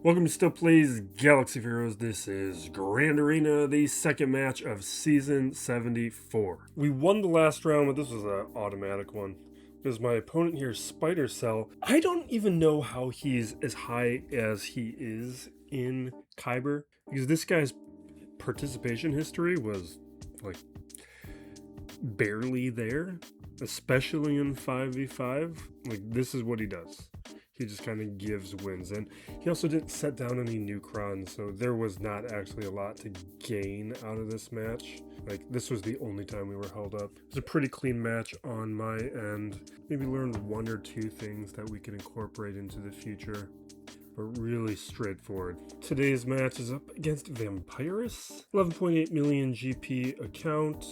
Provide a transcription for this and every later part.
Welcome to Still Plays Galaxy of Heroes. This is Grand Arena, the second match of Season 74. We won the last round, but this was an automatic one. Because my opponent here, Spider Cell, I don't even know how he's as high as he is in Kyber. Because this guy's participation history was, like, barely there. Especially in 5v5. Like, this is what he does. He just kind of gives wins, and he also didn't set down any Nukrons, so there was not actually a lot to gain out of this match. Like, this was the only time we were held up. It was a pretty clean match on my end. Maybe learned one or two things that we can incorporate into the future, but really straightforward. Today's match is up against Vampirus. 11.8 million GP account.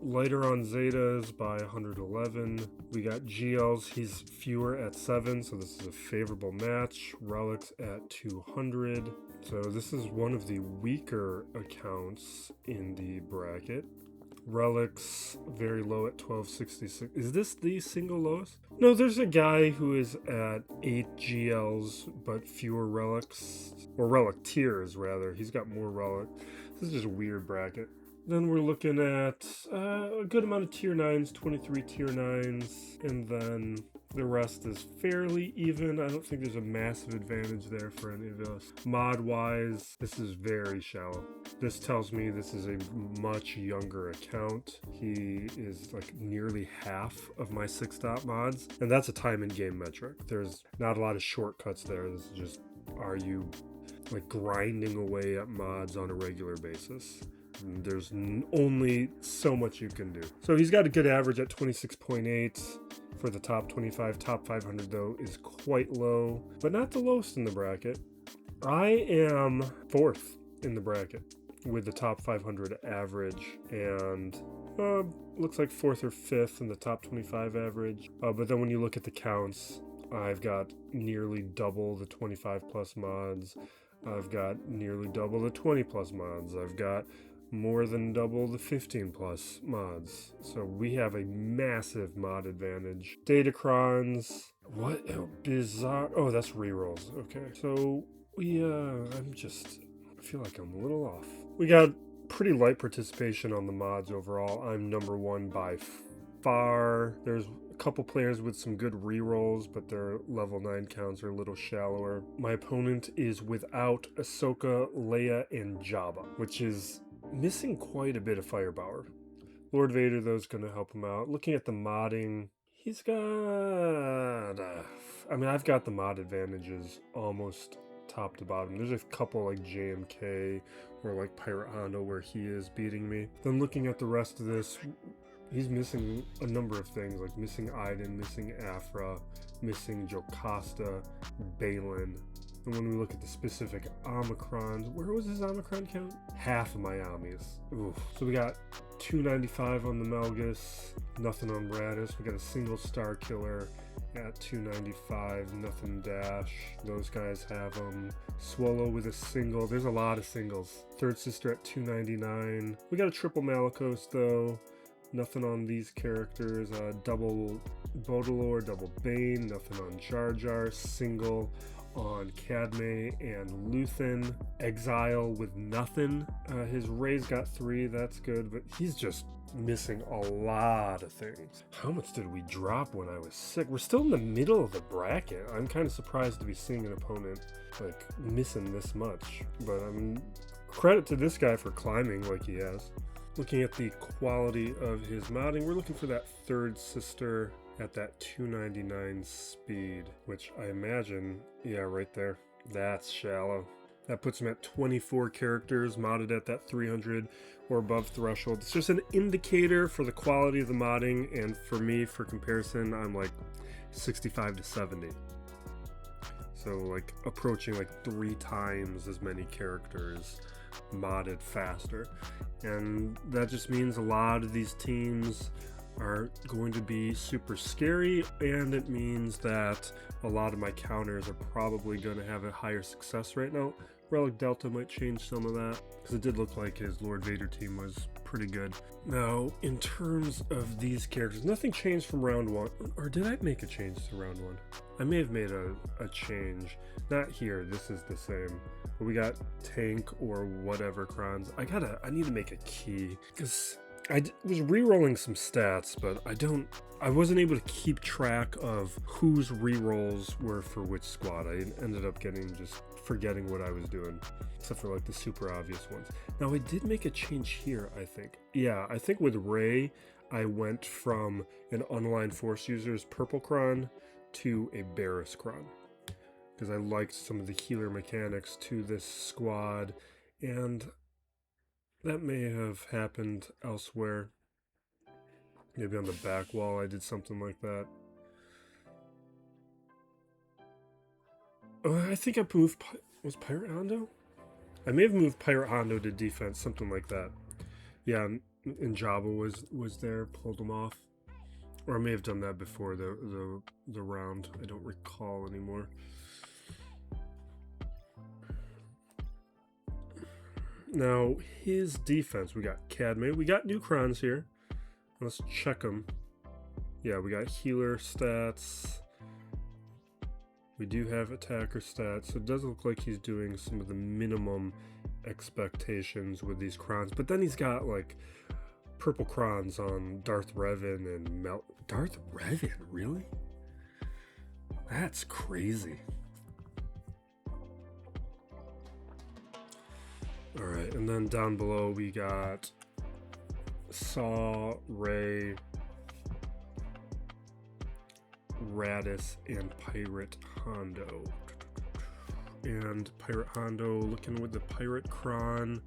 Lighter on Zetas by 111. We got GLs, he's fewer at 7, so this is a favorable match. Relics at 200. So this is one of the weaker accounts in the bracket. Relics very low at 1266. Is this the single lowest? No, there's a guy who is at 8 GLs but fewer relics, or relic tiers rather. He's got more relic. This is just a weird bracket. Then we're looking at a good amount of tier 9s, 23 tier 9s, and then the rest is fairly even. I don't think there's a massive advantage there for any of us. Mod-wise, this is very shallow. This tells me this is a much younger account. He is like nearly half of my 6-dot mods, and that's a time in game metric. There's not a lot of shortcuts there. This is just, are you like grinding away at mods on a regular basis? There's only so much you can do. So he's got a good average at 26.8 for the top 25. Top 500 though is quite low, but not the lowest in the bracket. I am 4th in the bracket with the top 500 average, and looks like 4th or 5th in the top 25 average. But then when you look at the counts, I've got nearly double the 25 plus mods. I've got nearly double the 20 plus mods. I've got more than double the 15 plus mods. So we have a massive mod advantage. Datacrons. What? Oh, bizarre. Oh, that's rerolls. Okay. So we, I feel like I'm a little off. We got pretty light participation on the mods overall. I'm number 1 by far. There's a couple players with some good rerolls, but their level 9 counts are a little shallower. My opponent is without Ahsoka, Leia, and Jabba, which is missing quite a bit of firepower. Lord Vader, though, is going to help him out. Looking at the modding, he's got... I mean, I've got the mod advantages almost top to bottom. There's a couple like JMK or like Pirate Hondo where he is beating me. Then looking at the rest of this, he's missing a number of things, like missing Iden, missing Afra, missing Jocasta, Balin. And when we look at the specific Omicrons, where was his Omicron count? Half of my Omnis. Oof. So we got 295 on the Melgus, nothing on Radis. We got a single star killer at 295, nothing dash. Those guys have Swallow with a single. There's a lot of singles. Third Sister at 299. We got a triple Malicos though. Nothing on these characters. Double Baudelaire, double Bane. Nothing on Jar Jar. Single on Cadme and Luthen. Exile with nothing. His Ray's got 3, that's good, but he's just missing a lot of things. How much did we drop when I was sick? We're still in the middle of the bracket. I'm kind of surprised to be seeing an opponent like missing this much, but I mean, credit to this guy for climbing like he has. Looking at the quality of his modding, we're looking for that Third Sister at that 299 speed, which I imagine, yeah, right there. That's shallow. That puts him at 24 characters, modded at that 300 or above threshold. It's just an indicator for the quality of the modding, and for me, for comparison, I'm like 65 to 70. So like approaching like 3 times as many characters modded faster. And that just means a lot of these teams are going to be super scary, and it means that a lot of my counters are probably going to have a higher success rate. Now, Relic Delta might change some of that, because it did look like his Lord Vader team was pretty good. Now, in terms of these characters, nothing changed from round 1. Or did I make a change to round 1? I may have made a change. Not here, this is the same. But we got tank or whatever crons. I need to make a key, because I was re-rolling some stats, but I wasn't able to keep track of whose re-rolls were for which squad. I ended up just forgetting what I was doing, except for like the super obvious ones. Now I did make a change here, I think. Yeah, I think with Rey, I went from an Unaligned Force user's purple cron to a Barris cron, because I liked some of the healer mechanics to this squad, and that may have happened elsewhere. Maybe on the back wall I did something like that. I think I moved... Was Pirate Hondo? I may have moved Pirate Hondo to defense, something like that. Yeah, and Jabba was there, pulled him off. Or I may have done that before the round. I don't recall anymore. Now, his defense, we got Cadme. We got new crons here. Let's check them. Yeah, we got healer stats. We do have attacker stats. So it does look like he's doing some of the minimum expectations with these crons. But then he's got like purple crons on Darth Revan and Darth Revan, really? That's crazy. Alright, and then down below we got Saw, Rey, Radis, and Pirate Hondo. And Pirate Hondo looking with the Pirate Cron,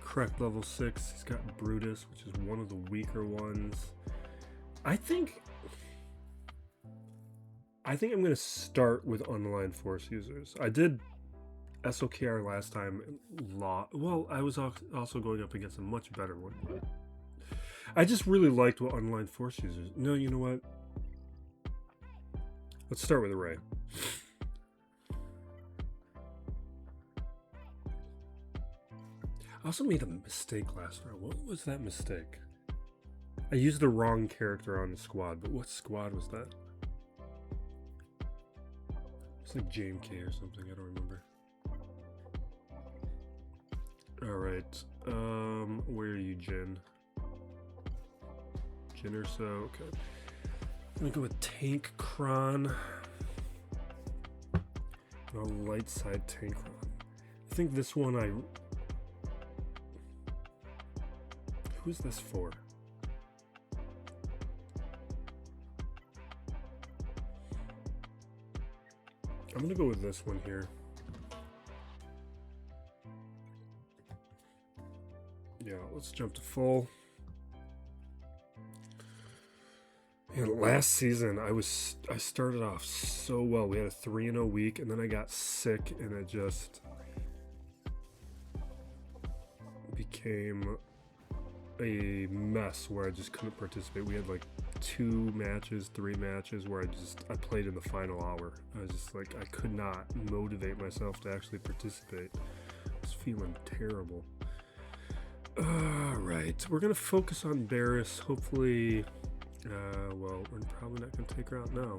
correct level 6. He's got Brutus, which is one of the weaker ones. I think I'm going to start with Unaligned Force users. I did SOKR last time. Well, I was also going up against a much better one. I just really liked what Unaligned Force users... No, you know what? Let's start with Rey. I also made a mistake last round. What was that mistake? I used the wrong character on the squad, but what squad was that? It's like JMK or something, I don't remember. Alright, where are you, Jin? Jin or so, okay. I'm gonna go with Tank Cron. A light side Tank Cron. I think this one who's this for? I'm gonna go with this one here. Yeah, let's jump to full. And last season, I started off so well. We had a 3-0 week, and then I got sick, and it just became a mess where I just couldn't participate. We had like 3 matches where I played in the final hour. I was just like, I could not motivate myself to actually participate. I was feeling terrible. Alright, we're gonna focus on Barris. Hopefully, well, we're probably not gonna take her out now.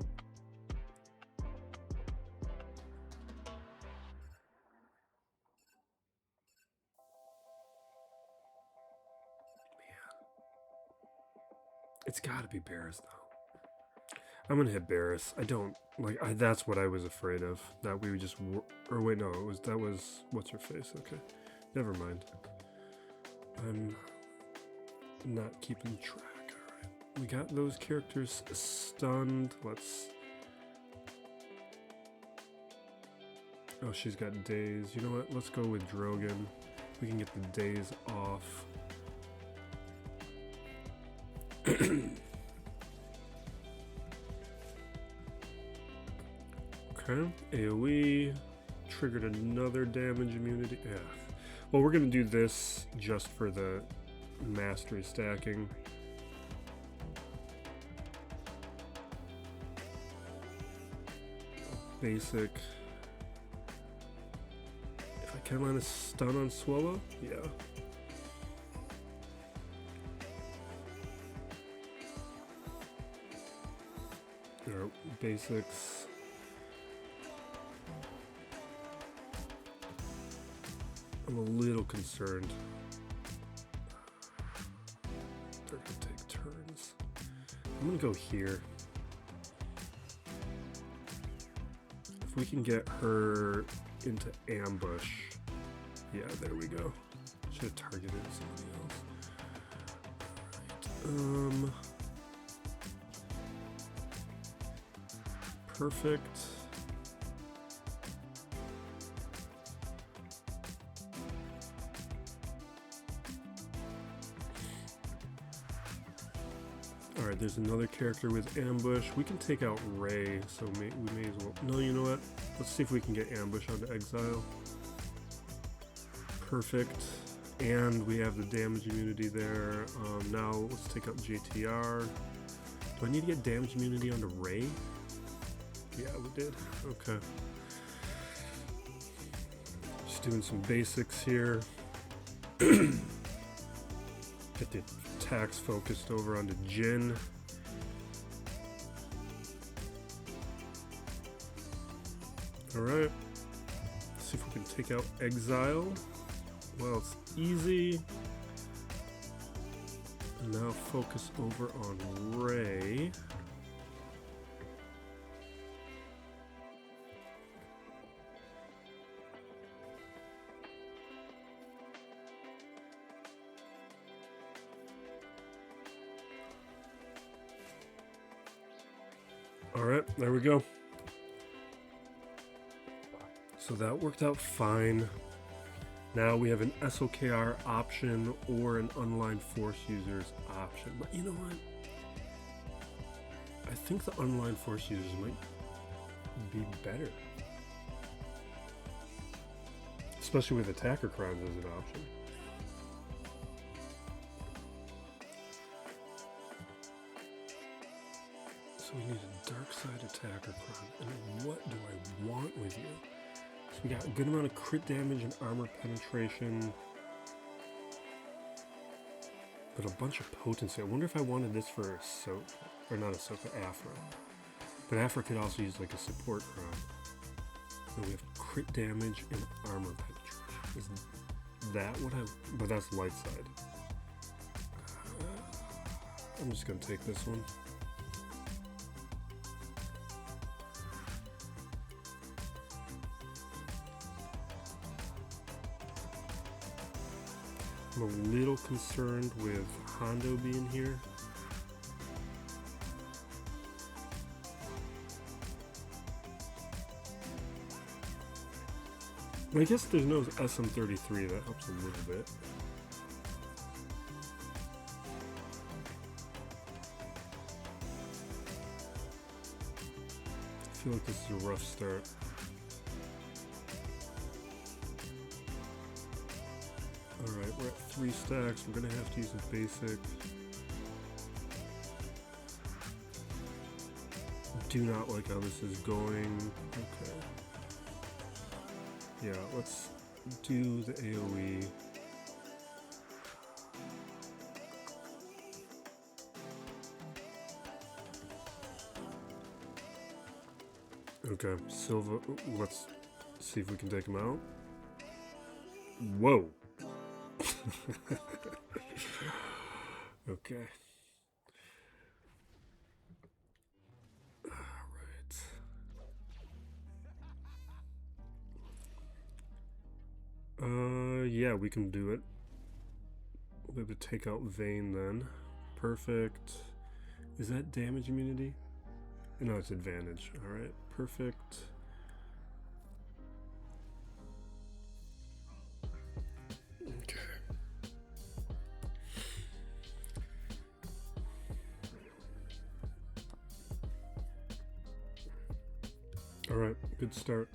It's gotta be Barris now. I'm gonna hit Barris. I don't like. That's what I was afraid of. That we would just. Or wait, no. That was what's her face? Okay, never mind. I'm not keeping track. All right, we got those characters stunned. Let's. Oh, she's got days. You know what? Let's go with Drogon. We can get the days off. Okay, AoE triggered another damage immunity. Yeah. Well, we're gonna do this just for the mastery stacking. Basic. If I Carolina stun on Swallow? Yeah. Our basics. I'm a little concerned. They're gonna take turns. I'm gonna go here. If we can get her into ambush. Yeah, there we go. Should have targeted somebody else. Perfect. Alright, there's another character with ambush. We can take out Ray, so we may as well. No, you know what? Let's see if we can get ambush onto exile. Perfect. And we have the damage immunity there. Now let's take out JTR. Do I need to get damage immunity onto Ray? Yeah, we did. Okay. Just doing some basics here. Get the attacks focused over onto Jin. Alright. Let's see if we can take out Exile. Well, it's easy. And now focus over on Ray. Alright, there we go. So that worked out fine. Now we have an SOKR option or an unlined force users option. But you know what? I think the unlined force users might be better. Especially with attacker crowns as an option. So we need a dark side attacker crown. And what do I want with you? So we got a good amount of crit damage and armor penetration. But a bunch of potency. I wonder if I wanted this for Ahsoka. Or not Ahsoka, Afra. But Afra could also use like a support crown. And we have crit damage and armor penetration. Is that what I... But that's light side. I'm just going to take this one. I'm a little concerned with Hondo being here. I guess there's no SM-33, that helps a little bit. I feel like this is a rough start. Alright, we're at 3 stacks. We're gonna have to use a basic. Do not like how this is going. Okay. Yeah, let's do the AoE. Okay, Silva, let's see if we can take him out. Whoa! Okay. Yeah, we can do it. We'll be able to take out Vayne then. Perfect. Is that damage immunity? No, it's advantage. Alright, perfect. Okay. Alright, good start.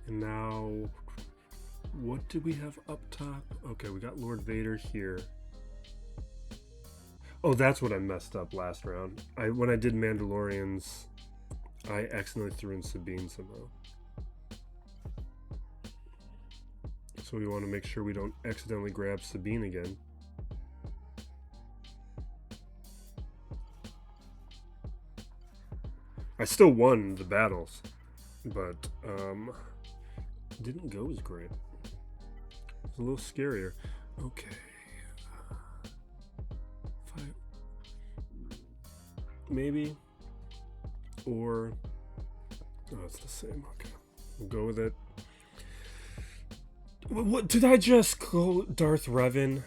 And now, what do we have up top? Okay, we got Lord Vader here. Oh, that's what I messed up last round. When I did Mandalorians, I accidentally threw in Sabine somehow. so we want to make sure we don't accidentally grab Sabine again. I still won the battles, but didn't go as great. It was a little scarier. Okay. 5. Maybe. Or... oh, it's the same. Okay. We'll go with it. What did I just call Darth Revan?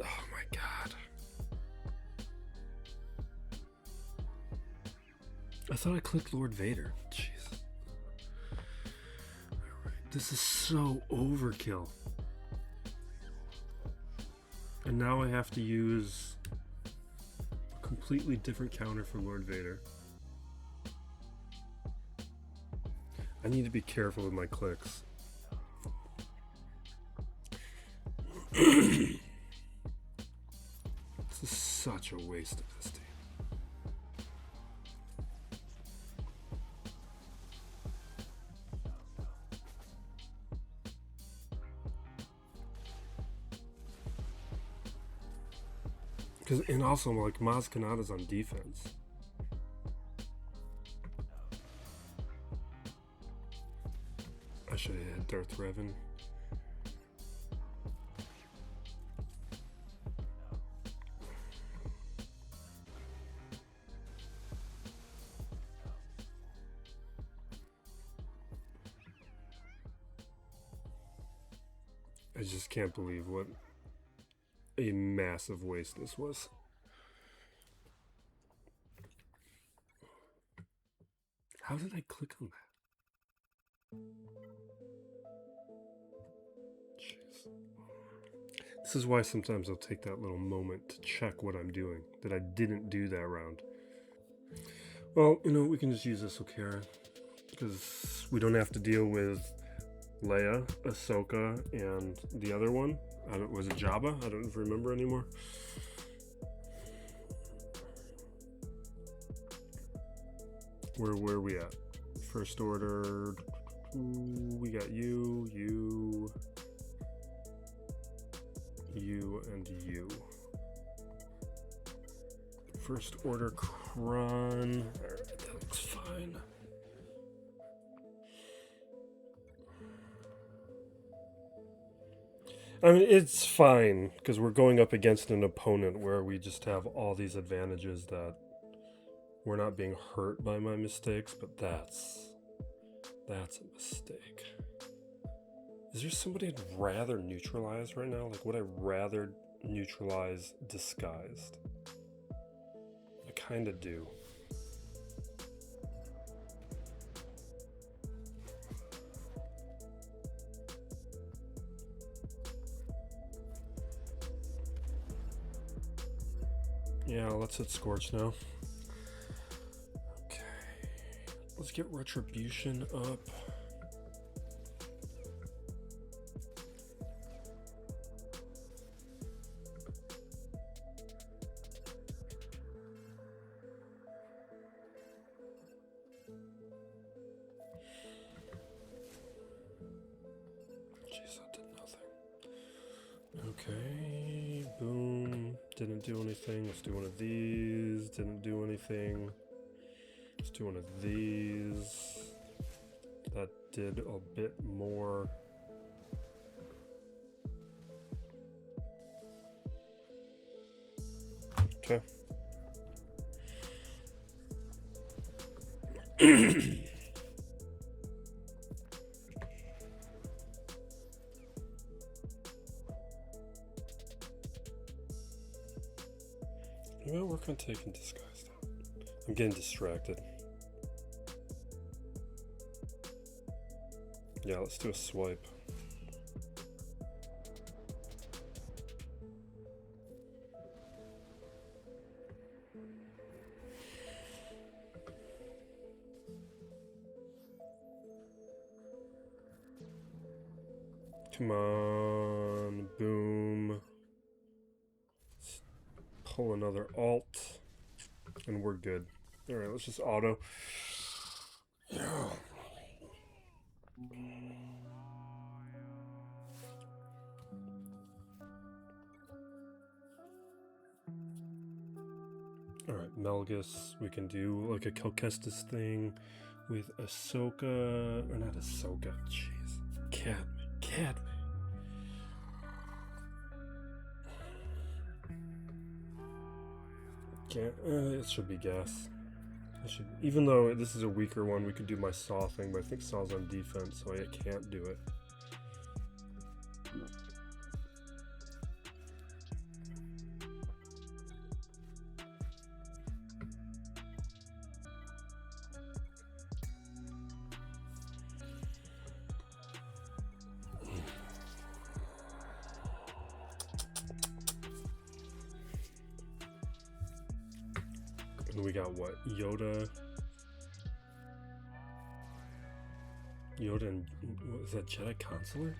Oh my god. I thought I clicked Lord Vader. Jeez. Alright. This is so overkill. And now I have to use a completely different counter for Lord Vader. I need to be careful with my clicks. This is such a waste of this team. And also, like, Maz Kanata's on defense. I should have had Darth Revan. I just can't believe what a massive waste this was. How did I click on that? Jeez. This is why sometimes I'll take that little moment to check what I'm doing, that I didn't do that round. Well, you know, we can just use this Okara, because we don't have to deal with Leia, Ahsoka, and the other one. Was it Jabba? I don't remember anymore. Where are we at? First order. We got you, and you. First order Kron. Alright, that looks fine. I mean, it's fine, because we're going up against an opponent where we just have all these advantages that we're not being hurt by my mistakes, but that's a mistake. Is there somebody I'd rather neutralize right now? Like, would I rather neutralize disguised? I kind of do. Yeah, let's hit Scorch now. Okay. Let's get Retribution up. Jeez, that did nothing. Okay, boom. Didn't do anything. Let's do one of these. Didn't do anything. Let's do one of these. That did a bit more. Okay. Maybe I'll work on taking disguised out. I'm getting distracted. Yeah, let's do a swipe. Come on, boom. Let's pull another alt, and we're good. All right, let's just auto. Yeah. Melgus. We can do like a Kelkestis thing with Ahsoka, or not Ahsoka. Jeez, Cadme. It should be gas. Even though this is a weaker one, we could do my Saw thing, but I think Saw's on defense, so I can't do it. And we got what? Yoda and what was that, Jedi Consular?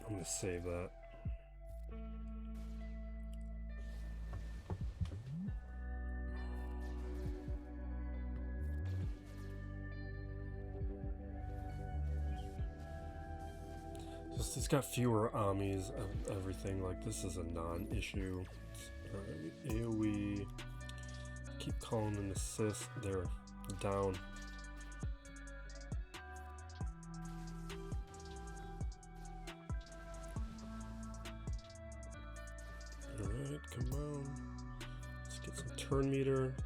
I'm gonna save that. Just, it's got fewer Amis of everything. Like, this is a non-issue. AoE. Keep calling an assist. They're down. Alright, come on. Let's get some turn meter.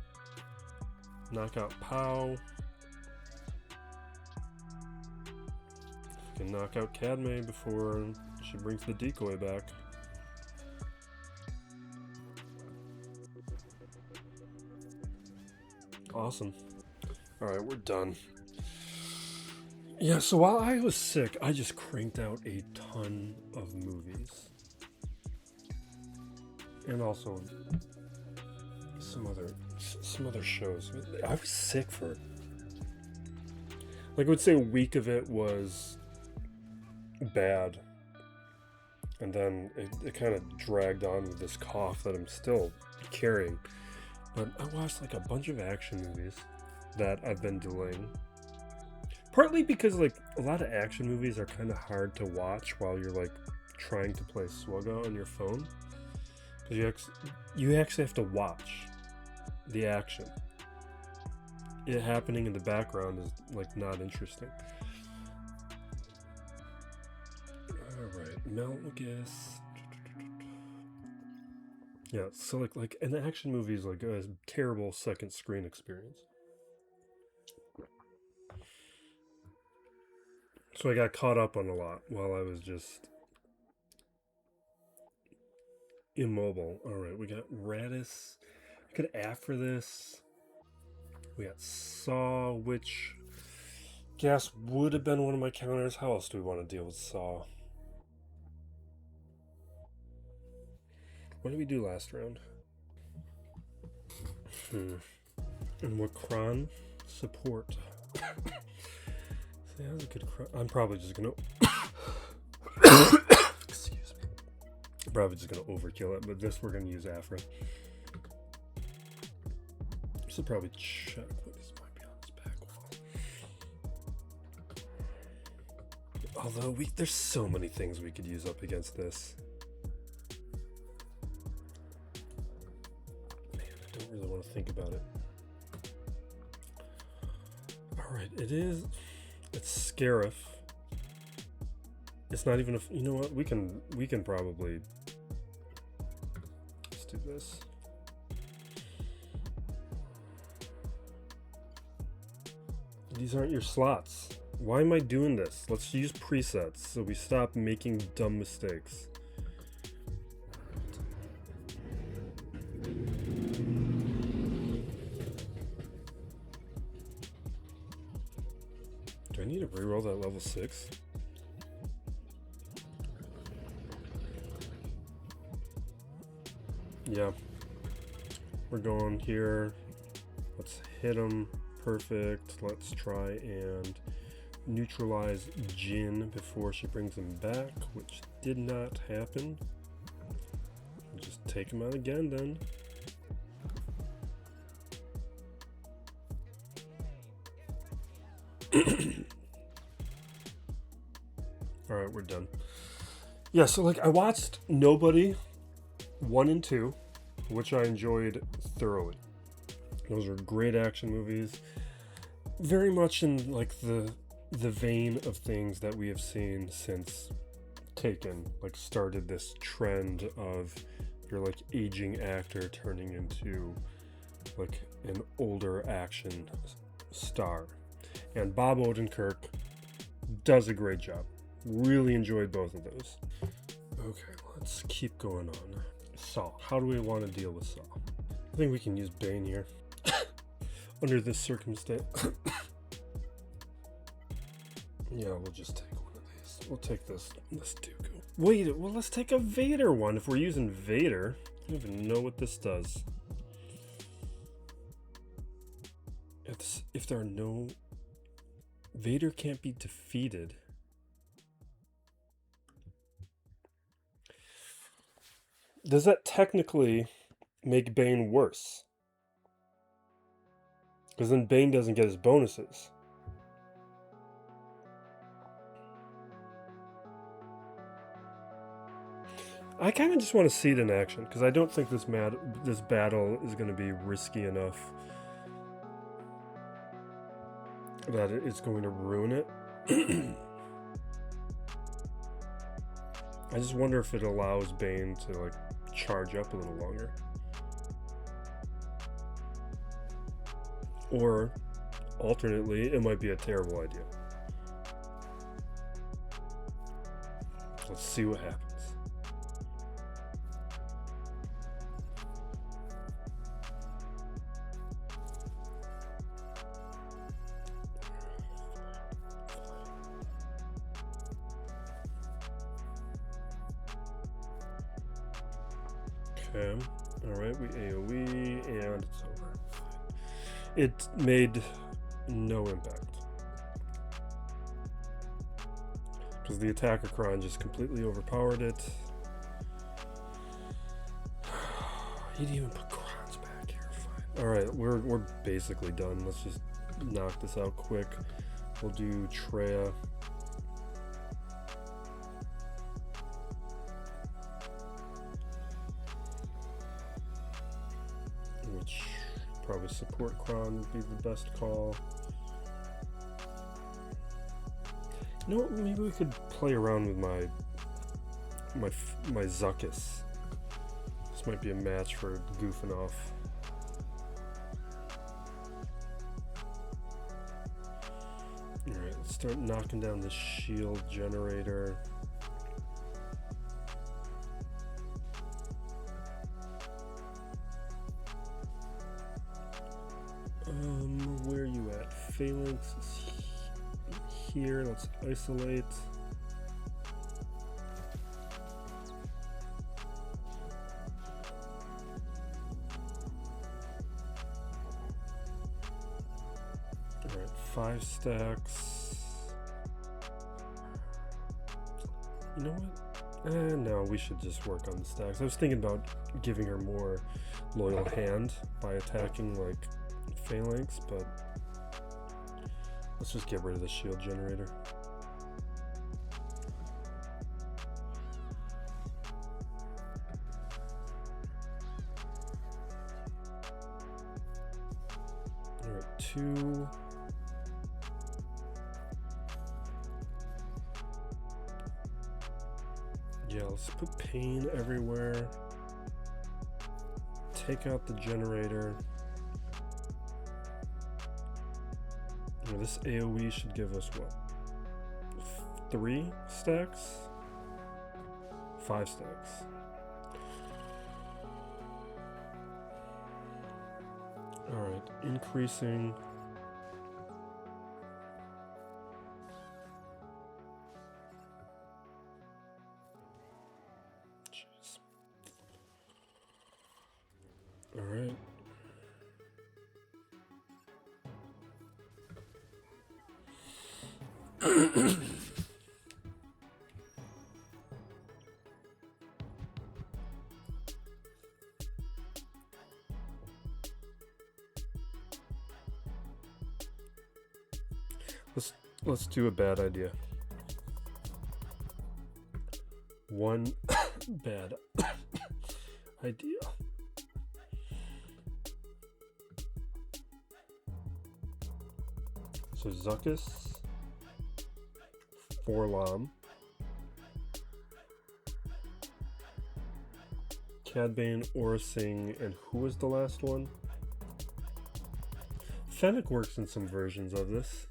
Knock out Pow. If we can knock out Cadme before she brings the decoy back. Awesome. Alright, we're done. Yeah, so while I was sick, I just cranked out a ton of movies. And also some other shows. I was sick for, like, I would say a week of it was bad. And then it kind of dragged on with this cough that I'm still carrying. But I watched like a bunch of action movies that I've been delaying. Partly because like a lot of action movies are kind of hard to watch while you're like trying to play Swugga on your phone. Because you actually have to watch the action. It happening in the background is like not interesting. Alright, Melgus. Yeah, so like an action movie is like a terrible second screen experience. So I got caught up on a lot while I was just immobile. Alright, we got Radis. I could after this. We got Saw, which gas would have been one of my counters. How else do we want to deal with Saw? What did we do last round? And what cron? Support. See, that was a good cron. I'm probably just gonna excuse me. I'm probably just gonna overkill it, but this we're gonna use Afra. Should probably check what this might be on his back wall. Although there's so many things we could use up against this. I really want to think about it. Alright, it's Scarif. It's not even a, you know what, we can probably, let's do this. These aren't your slots. Why am I doing this? Let's use presets so we stop making dumb mistakes. Do I need to reroll that level 6? Yeah. We're going here. Let's hit him. Perfect. Let's try and neutralize Jin before she brings him back, which did not happen. We'll just take him out again then. Alright, we're done. Yeah, so like I watched Nobody 1 and 2, which I enjoyed thoroughly. Those are great action movies, very much in like the vein of things that we have seen since Taken like started this trend of your like aging actor turning into like an older action star. And Bob Odenkirk does a great job. Really enjoyed both of those. Okay, let's keep going on. Saw. How do we want to deal with Saw? I think we can use Bane here. Under this circumstance. Yeah, we'll just take one of these. We'll take this Dooku. Wait, well, let's take a Vader one. If we're using Vader, I don't even know what this does. If there are no... Vader can't be defeated. Does that technically make Bane worse? Because then Bane doesn't get his bonuses. I kind of just want to see it in action, because I don't think this battle is going to be risky enough that it's going to ruin it. I just wonder if it allows Bane to like charge up a little longer. Or, alternately, it might be a terrible idea. Let's see what happens. Okay, alright, we AoE, and it's over. It made no impact. Because the attacker cron just completely overpowered it. He didn't even put crons back here, fine. Alright, we're basically done. Let's just knock this out quick. We'll do Treya. Which probably support cron would be the best call. You know what, maybe we could play around with my Zuckus. This might be a match for goofing off. Alright, let's start knocking down this shield generator. Where are you at? Phalanx is here. Let's isolate. Alright, 5 stacks. You know what? No, we should just work on the stacks. I was thinking about giving her more loyal hand by attacking like Phalanx, but let's just get rid of the shield generator. Alright, 2. Yeah, let's put pain everywhere. Take out the generator. This AoE should give us what? 3 stacks? 5 stacks. Alright, increasing. Jeez. Alright. Let's do a bad idea. One bad idea. So Zuckuss, Forlom, Cadbane, Orsing, and who was the last one? Fennec works in some versions of this.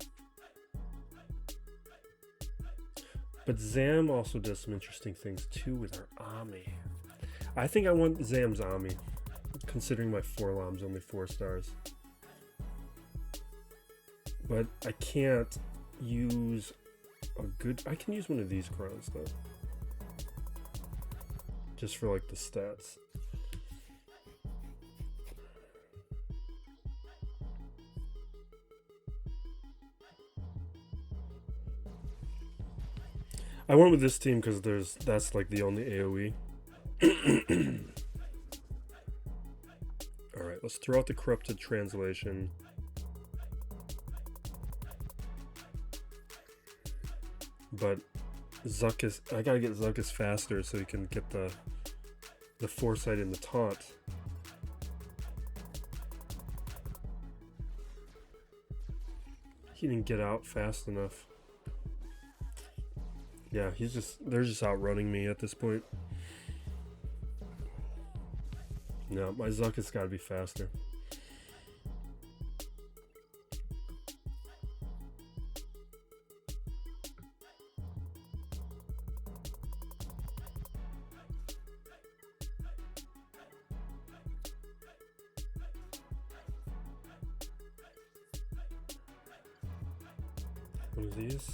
But Zam also does some interesting things too with her Ami. I think I want Zam's Ami, considering my Forlom's only 4 stars. But I can't use a good... I can use one of these crowns though. Just for like the stats. I went with this team because that's like the only AoE. Alright, let's throw out the corrupted translation. But Zuckuss, I gotta get Zuckuss faster so he can get the foresight and the taunt. He didn't get out fast enough. Yeah, they're just outrunning me at this point. No, my Zuckuss gotta be faster. One of these.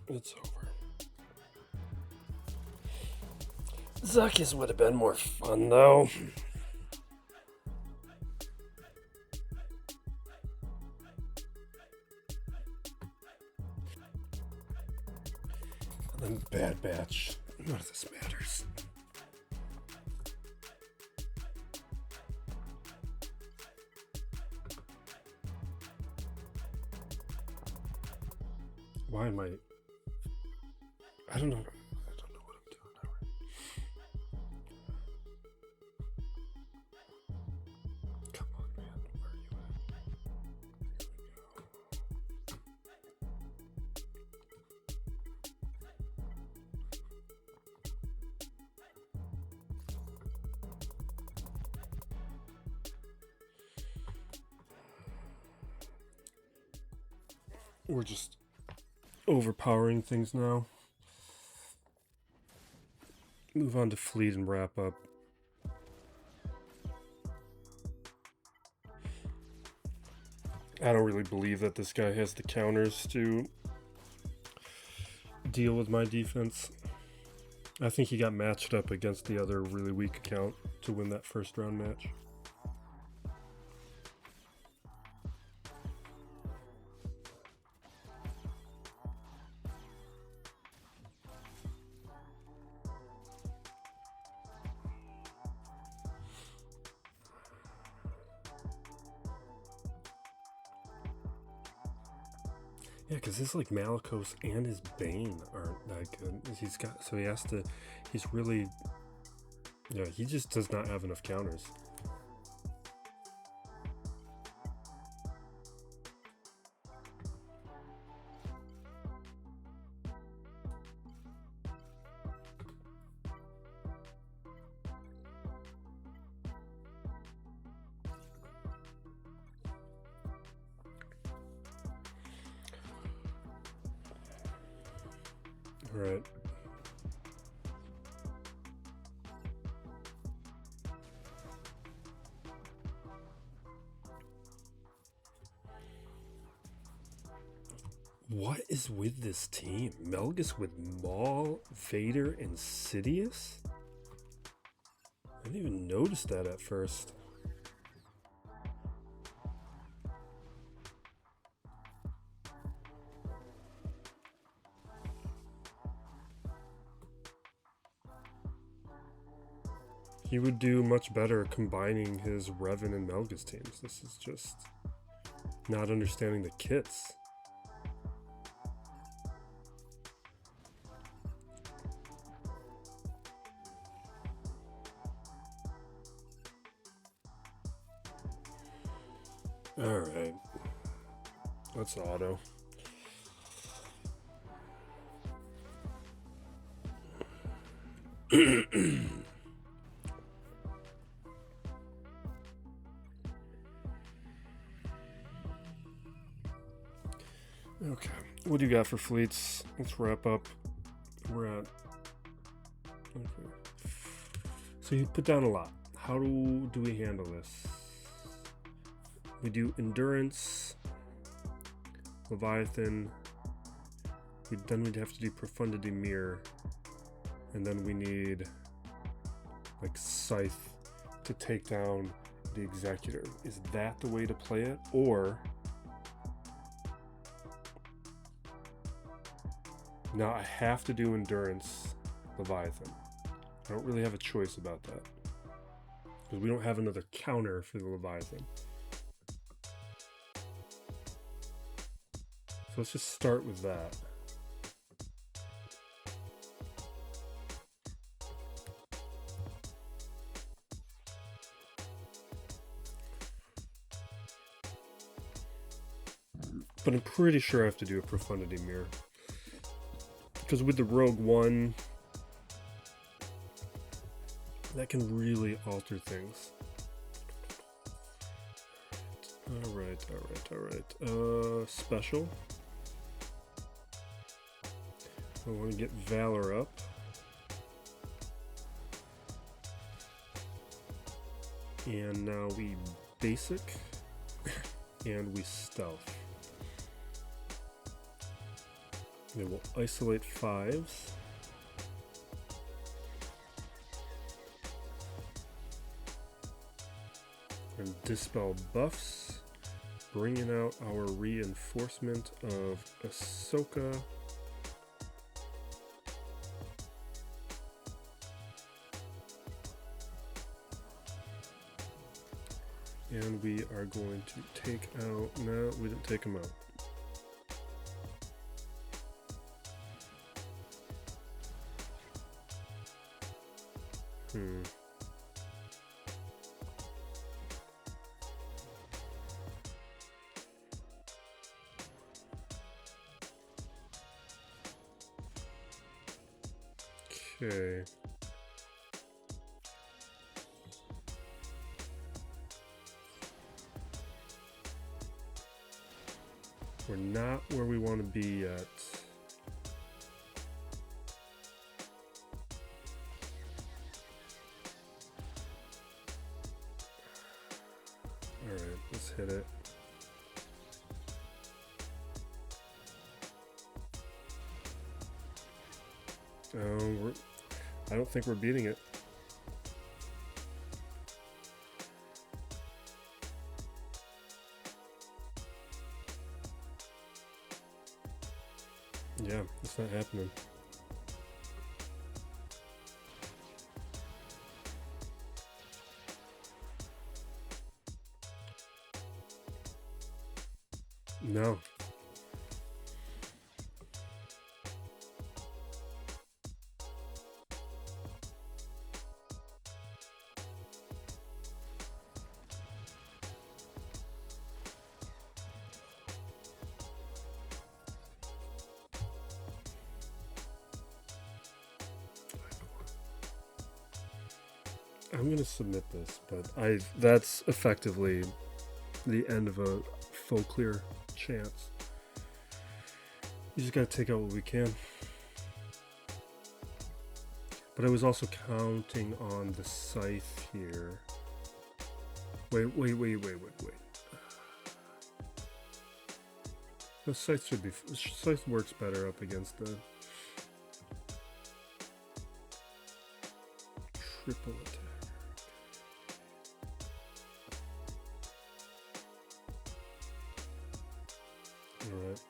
It's over. Zuckuss would have been more fun though. And then Bad Batch. None of this matters. Why am I don't know. I don't know what I'm doing now. Come on, man. Where are you at? Here we go. We're just overpowering things now. Move on to fleet and wrap up. I don't really believe that this guy has the counters to deal with my defense. I think he got matched up against the other really weak account to win that first round match. Yeah, because his like Malicos and his Bane aren't that good. He's really, yeah, he just does not have enough counters. All right. What is with this team? Melgus with Maul, Vader, and Sidious? didn't even notice that at first. He would do much better combining his Revan and Melgus teams. This is just not understanding the kits. Alright. Let's auto. Okay, what do you got for fleets? Let's wrap up. We're at... Okay. So you put down a lot. How do we handle this? We do Endurance, Leviathan, then we'd have to do Profundity Mirror, and then we need like Scythe to take down the Executor. Is that the way to play it? Or now I have to do Endurance, Leviathan. I don't really have a choice about that because we don't have another counter for the Leviathan. So let's just start with that. But I'm pretty sure I have to do a Profundity Mirror. Because with the Rogue One, that can really alter things. Alright. Special. I want to get Valor up. And now we basic and we stealth. Then we'll isolate 5s. And dispel buffs, bringing out our reinforcement of Ahsoka. And we are going to take out, no, we didn't take him out. Okay. We're not where we want to be yet. Alright, let's hit it. I don't think we're beating it. Yeah, it's not happening. No. I'm gonna submit this, but that's effectively the end of a full clear chance. You just gotta take out what we can. But I was also counting on the Scythe here. Wait. The Scythe works better up against the triple attack. All right.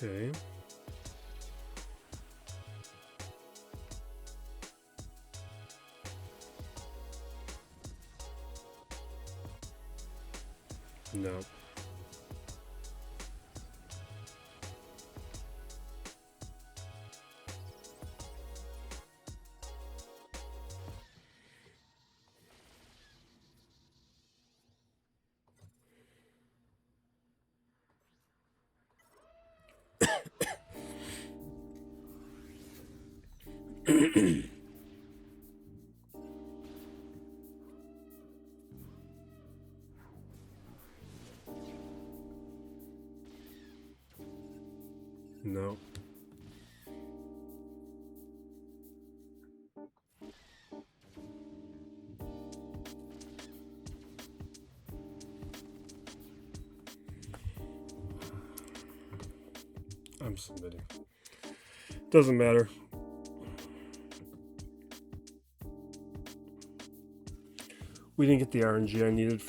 Okay. No. No. I'm submitting. Doesn't matter. We didn't get the RNG I needed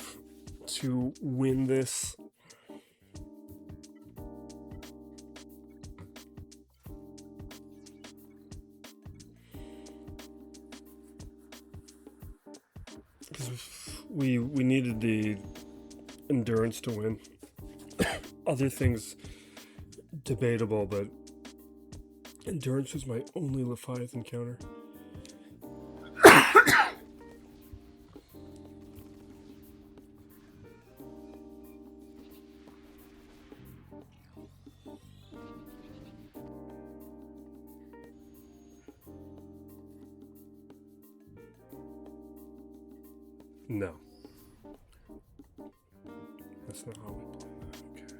to win this. Because we needed the endurance to win. Other things debatable, but endurance was my only Leviathan counter. No. That's not how we play that. Okay.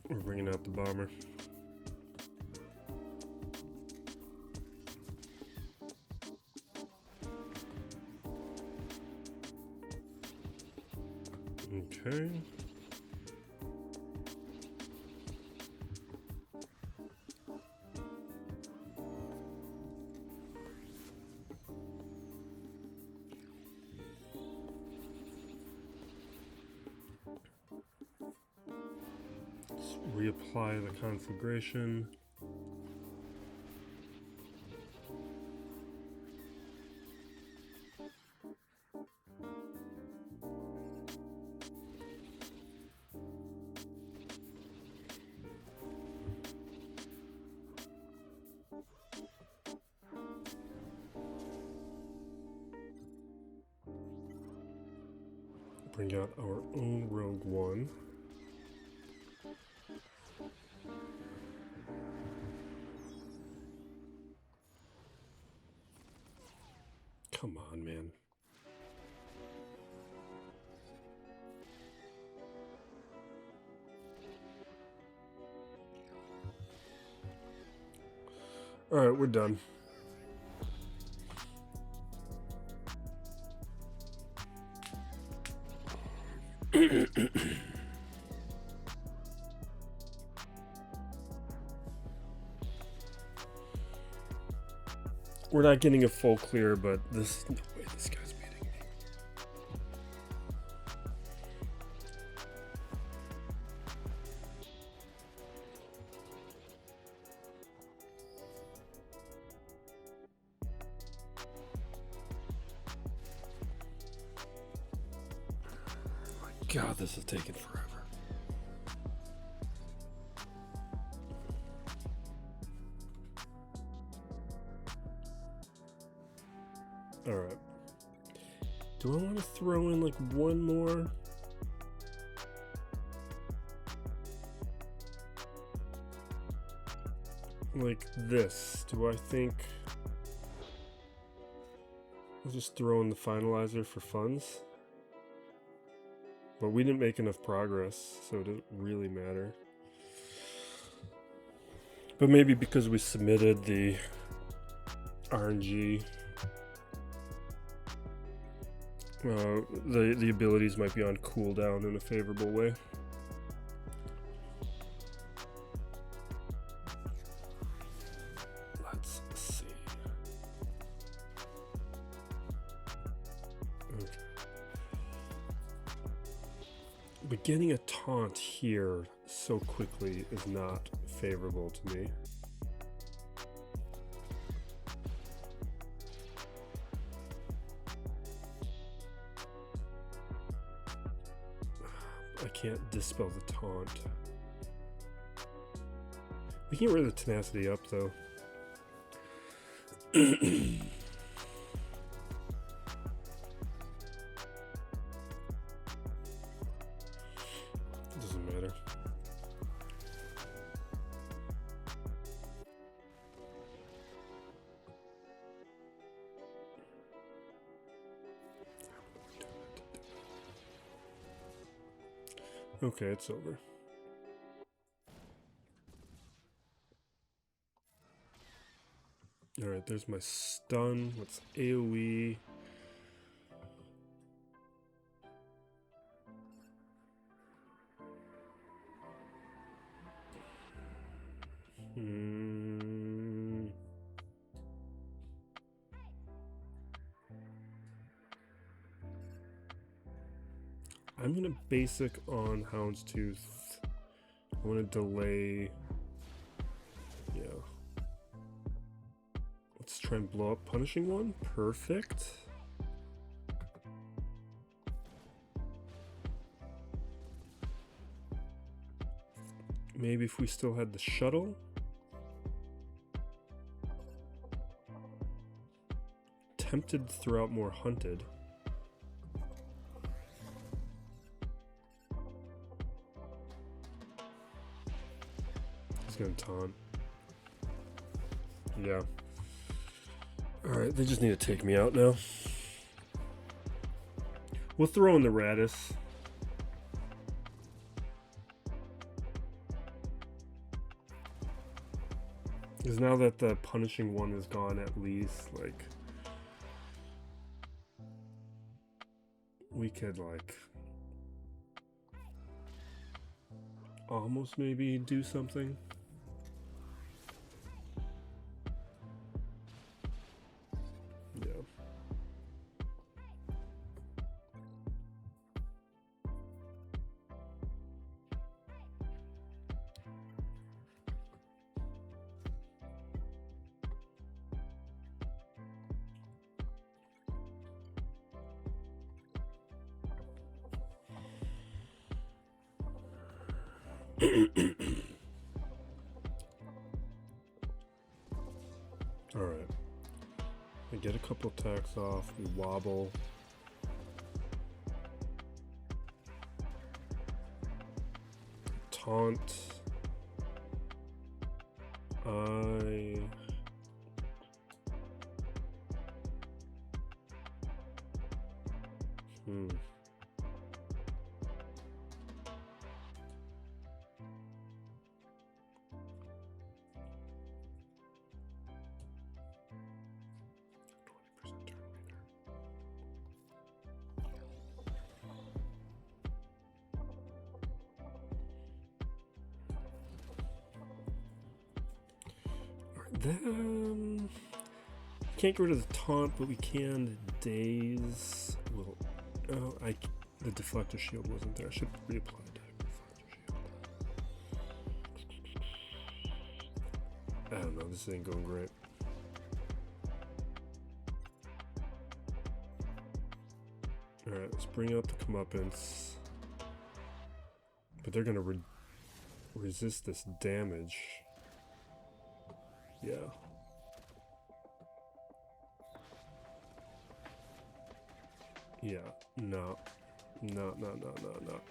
We're bringing out the bomber. Okay. Let's reapply the conflagration. Bring out our own Rogue One. Come on, man. All right, we're done. We're not getting a full clear, but this is no way this guy's beating me. Oh my God, this is taking forever. All right. Do I want to throw in like one more? Like this. Do I think I'll just throw in the finalizer for funds? But we didn't make enough progress, so it doesn't really matter. But maybe because we submitted the RNG, the abilities might be on cooldown in a favorable way. Let's see. Okay. But getting a taunt here so quickly is not favorable to me. I can't dispel the taunt. We can get rid of the tenacity up though. Doesn't matter. Okay, it's over. Alright, there's my stun. What's AoE? I'm gonna basic on Houndstooth. I want to delay. Yeah. Let's try and blow up Punishing One. Perfect. Maybe if we still had the shuttle. Tempted to throw out more hunted. He's gonna taunt. Yeah. Alright, they just need to take me out now. We'll throw in the Radis. Because now that the Punishing One is gone, at least, like, we could, like, almost maybe do something. Yeah. Alright. We get a couple attacks off, we wobble. Taunt. Then can't get rid of the taunt, but we can daze. Well, the deflector shield wasn't there. I should reapply the deflector shield. I don't know. This ain't going great. All right, let's bring out the comeuppance. But they're gonna resist this damage. Yeah. Yeah, no. No, no, no, no, no.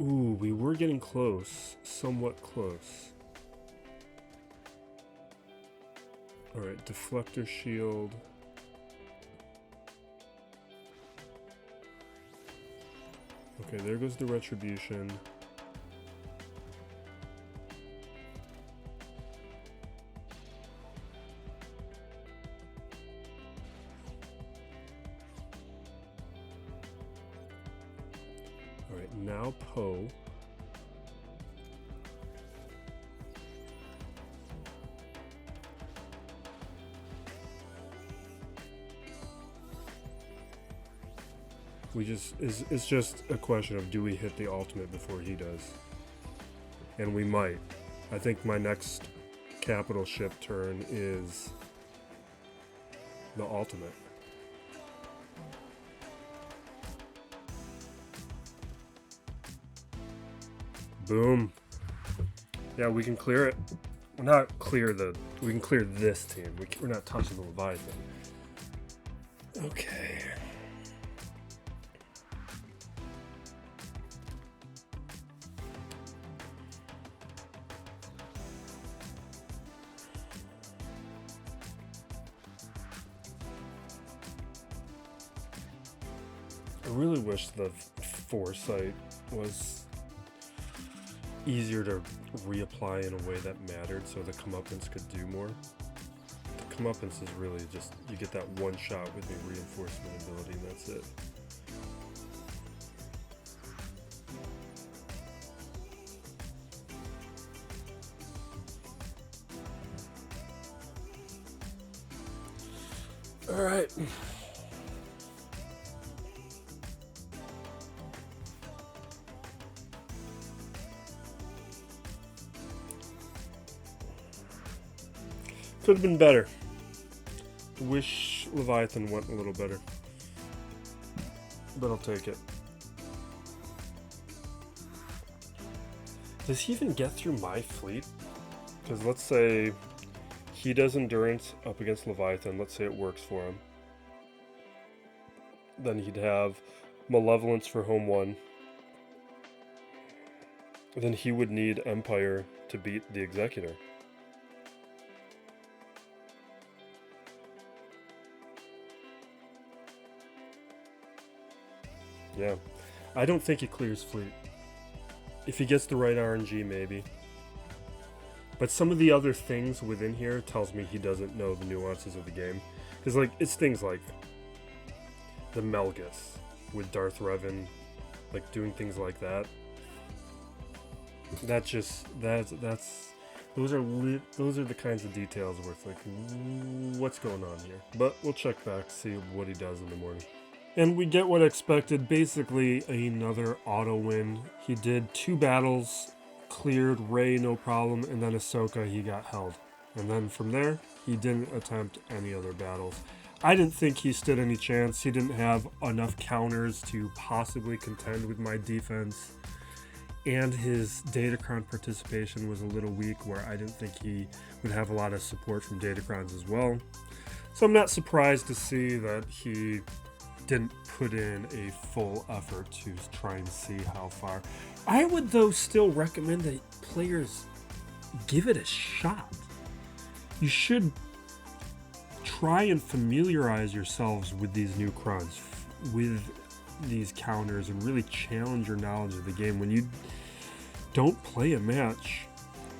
Ooh, we were getting close. Somewhat close. Alright, deflector shield. Okay, there goes the retribution. Alright, now Poe. It's just a question of, do we hit the ultimate before he does? And we might. I think my next capital ship turn is the ultimate. Boom. Yeah, we can clear it. We can clear this team. We're not touching the Leviathan. Okay. I really wish the foresight was easier to reapply in a way that mattered so the comeuppance could do more. The comeuppance is really just, you get that one shot with the reinforcement ability and that's it. Alright. Could have been better. Wish Leviathan went a little better. But I'll take it. Does he even get through my fleet? Because let's say he does endurance up against Leviathan. Let's say it works for him. Then he'd have malevolence for home 1. Then he would need Empire to beat the Executor. Yeah. I don't think he clears fleet. If he gets the right RNG, maybe. But some of the other things within here tells me he doesn't know the nuances of the game. Because, like, it's things like the Melgus with Darth Revan, like, doing things like that. Those are the kinds of details where it's like, what's going on here? But we'll check back, see what he does in the morning. And we get what I expected, basically another auto win. He did 2 battles, cleared Rey no problem, and then Ahsoka he got held. And then from there, he didn't attempt any other battles. I didn't think he stood any chance. He didn't have enough counters to possibly contend with my defense. And his Datacron participation was a little weak, where I didn't think he would have a lot of support from Datacrons as well. So I'm not surprised to see that he didn't put in a full effort to try and see how far. I would, though, still recommend that players give it a shot. You should try and familiarize yourselves with these new crons, with these counters, and really challenge your knowledge of the game. When you don't play a match,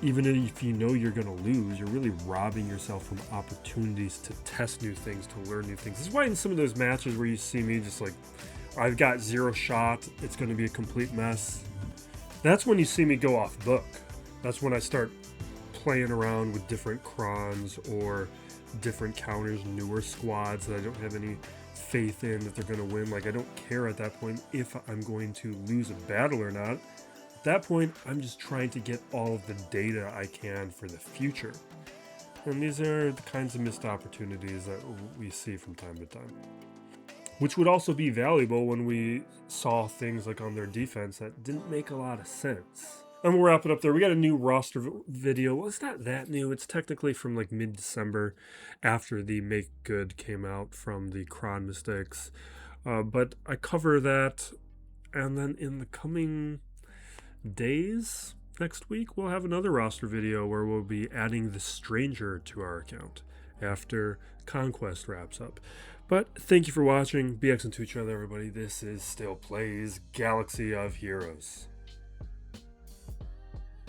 even if you know you're going to lose, you're really robbing yourself from opportunities to test new things, to learn new things. This is why in some of those matches where you see me just like, I've got 0 shot, it's going to be a complete mess, that's when you see me go off book. That's when I start playing around with different crons or different counters, newer squads that I don't have any faith in that they're going to win. Like, I don't care at that point if I'm going to lose a battle or not. At that point, I'm just trying to get all of the data I can for the future. And these are the kinds of missed opportunities that we see from time to time. Which would also be valuable when we saw things like on their defense that didn't make a lot of sense. I'm gonna wrap it up there. We got a new roster video. Well, it's not that new. It's technically from like mid-December, after the Make Good came out from the Cron mistakes. But I cover that, and then in the coming days, next week, we'll have another roster video where we'll be adding the Stranger to our account after Conquest wraps up. But thank you for watching. Be excellent to each other, everybody. This is Still Plays Galaxy of Heroes.